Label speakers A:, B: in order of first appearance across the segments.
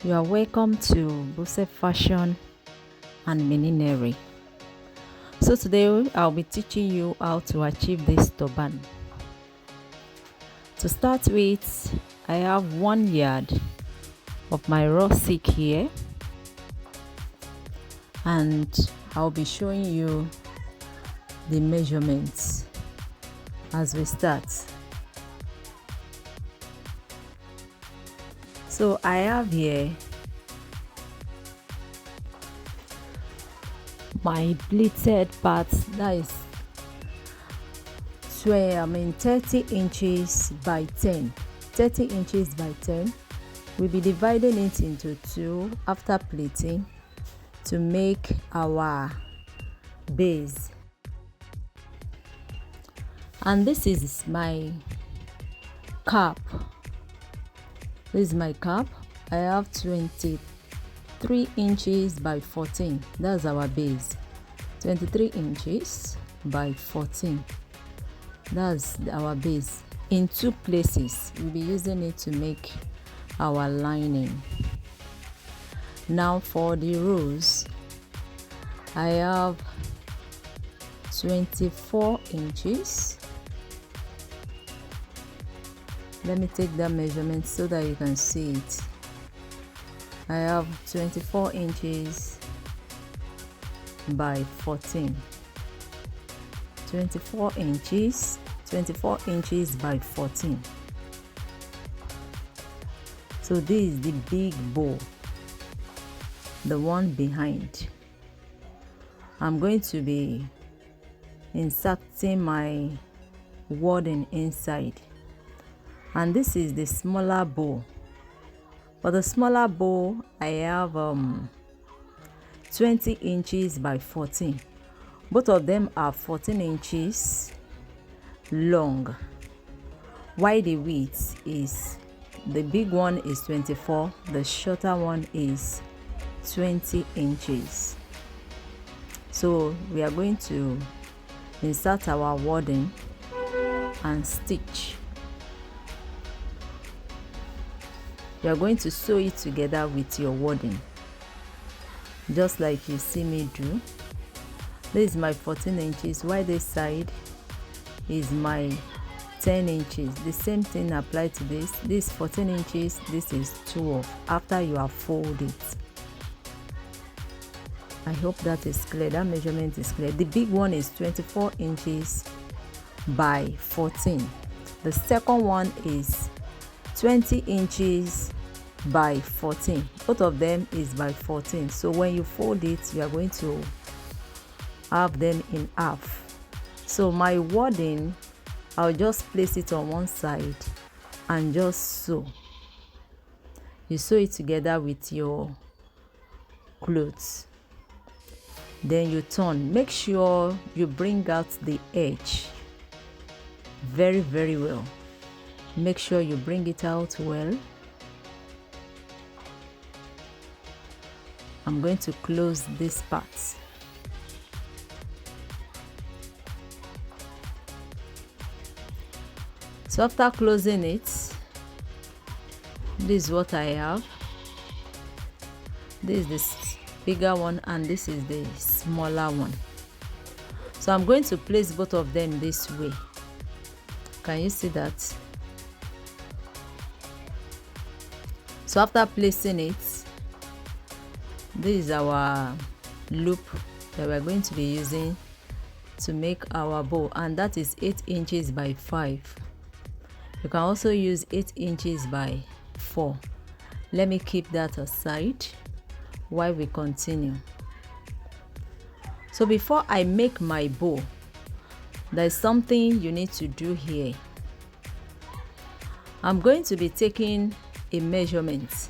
A: You are welcome to Bose Fashion and Millinery. So today I'll be teaching you how to achieve this turban. To start with, I have 1 yard of my raw silk here, and I'll be showing you the measurements as we start. So I have here my pleated parts, that is 30 inches by 10. 30 inches by 10. We'll be dividing it into two after pleating to make our base. And this is my cap. This is my cap. I have 23 inches by 14. That's our base. 23 inches by 14. That's our base. In two places, we'll be using it to make our lining. Now for the rows, I have 24 inches. Let me take that measurement so that you can see it. I have 24 inches by 14. 24 inches by 14. So this is the big bow, the one behind. I'm going to be inserting my wording inside, and this is the smaller bow. For the smaller bow, I have 20 inches by 14. Both of them are 14 inches long, while the width is, the big one is 24, the shorter one is 20 inches. So we are going to insert our wording and stitch. You are going to sew it together with your wording, just like you see me do. This is my 14 inches, while this side is my 10 inches. The same thing applies to this. This 14 inches, this is 12 after you have folded it. I hope that is clear. That measurement is clear. The big one is 24 inches by 14. The second one is 20 inches by 14. Both of them is by 14. So when you fold it, you are going to have them in half. So my wording, I'll just place it on one side and just sew. You sew it together with your clothes. Then you turn. Make sure you bring out the edge very, very well. Make sure you bring it out well. I'm going to close this part. So after closing it, this is what I have. This is the bigger one and this is the smaller one. So I'm going to place both of them this way. Can you see that? So after placing it, this is our loop that we're going to be using to make our bow, and that is 8 inches by 5. You can also use 8 inches by 4. Let me keep that aside while we continue. So before I make my bow, there's something you need to do here. I'm going to be taking a measurement.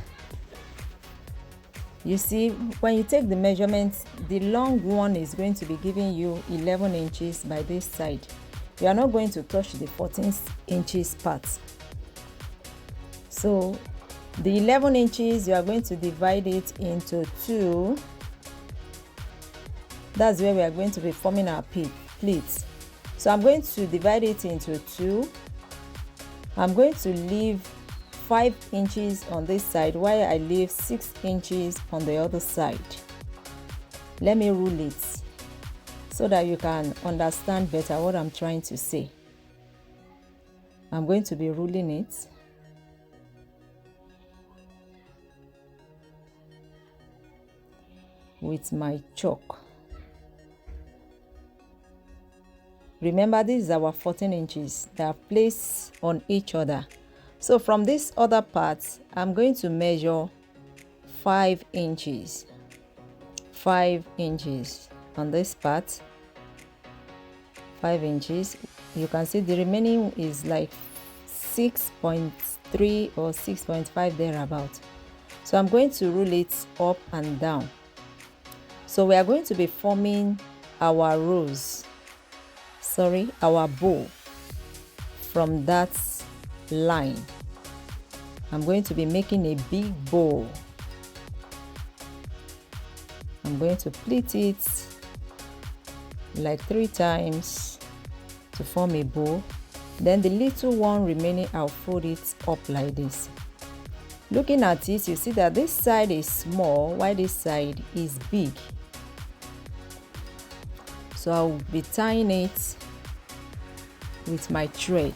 A: You see, when you take the measurement, the long one is going to be giving you 11 inches by this side. You are not going to touch the 14 inches part. So the 11 inches, you are going to divide it into two. That's where we are going to be forming our pleats. So I'm going to divide it into two. I'm going to leave 5 inches on this side while I leave 6 inches on the other side. Let me rule it so that you can understand better what I'm trying to say. I'm going to be ruling it. With my chalk. Remember, this is our 14 inches that are placed on each other. So from this other part, I'm going to measure 5 inches. 5 inches on this part. 5 inches. You can see the remaining is like 6.3 or 6.5 thereabout. So I'm going to rule it up and down. So we are going to be forming our our bow from that line. I'm going to be making a big bow. I'm going to pleat it like 3 times to form a bow. Then the little one remaining, I'll fold it up like this. Looking at it, you see that this side is small while this side is big. So I'll be tying it with my thread.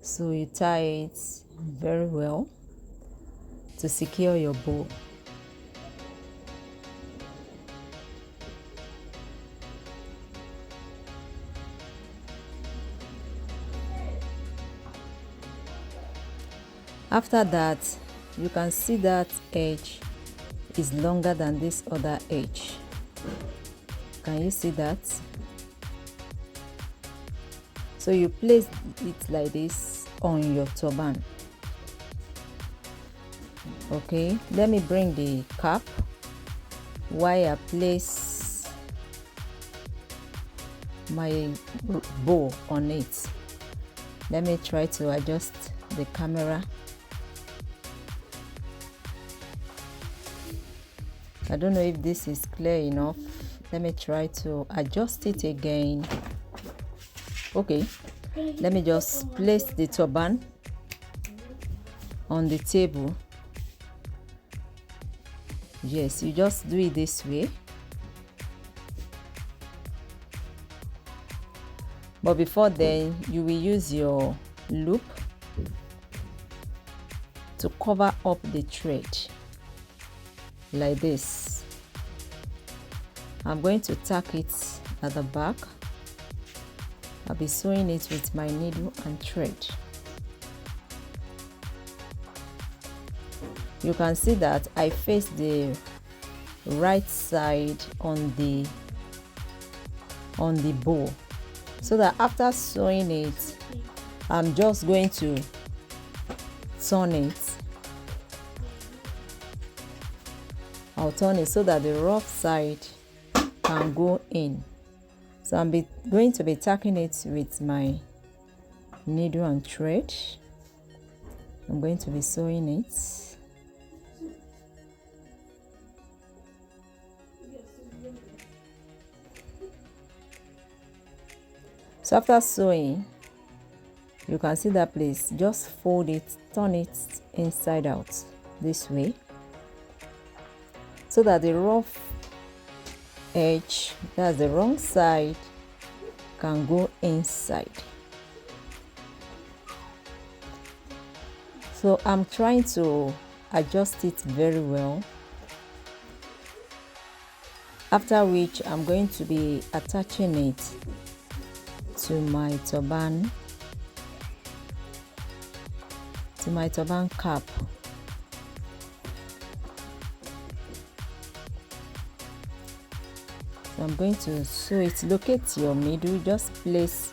A: So you tie it very well to secure your bow. After that, you can see that edge is longer than this other edge. Can you see that? So you place it like this on your turban. Okay, let me bring the cap while I place my bow on it. Let me try to adjust the camera. I don't know if this is clear enough. Let me try to adjust it again. Okay, let me just place the turban on the table. Yes, you just do it this way. But before then, you will use your loop to cover up the thread like this. I'm going to tack it at the back. I'll be sewing it with my needle and thread. You can see that I face the right side on the bow, so that after sewing it, I'm just going to turn it. I'll turn it so that the rough side can go in. So I'm going to be tacking it with my needle and thread. I'm going to be sewing it. So after sewing, you can see that place. Just fold it, turn it inside out this way, so that the rough edge, that's the wrong side, can go inside. So I'm trying to adjust it very well, after which I'm going to be attaching it to my turban cap. So I'm going to sew it. Locate your middle, just place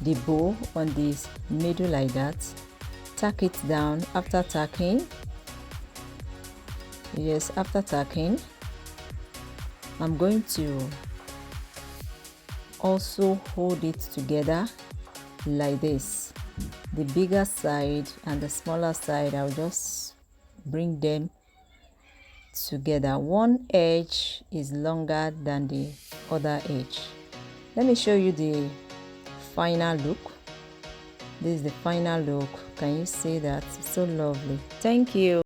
A: the bow on this middle like that, tack it down. After tacking, yes, after tacking, I'm going to also hold it together like this. The bigger side and the smaller side, I'll just bring them together. One edge is longer than the other edge. Let me show you the final look. This is the final look. Can you see that? It's so lovely. Thank you.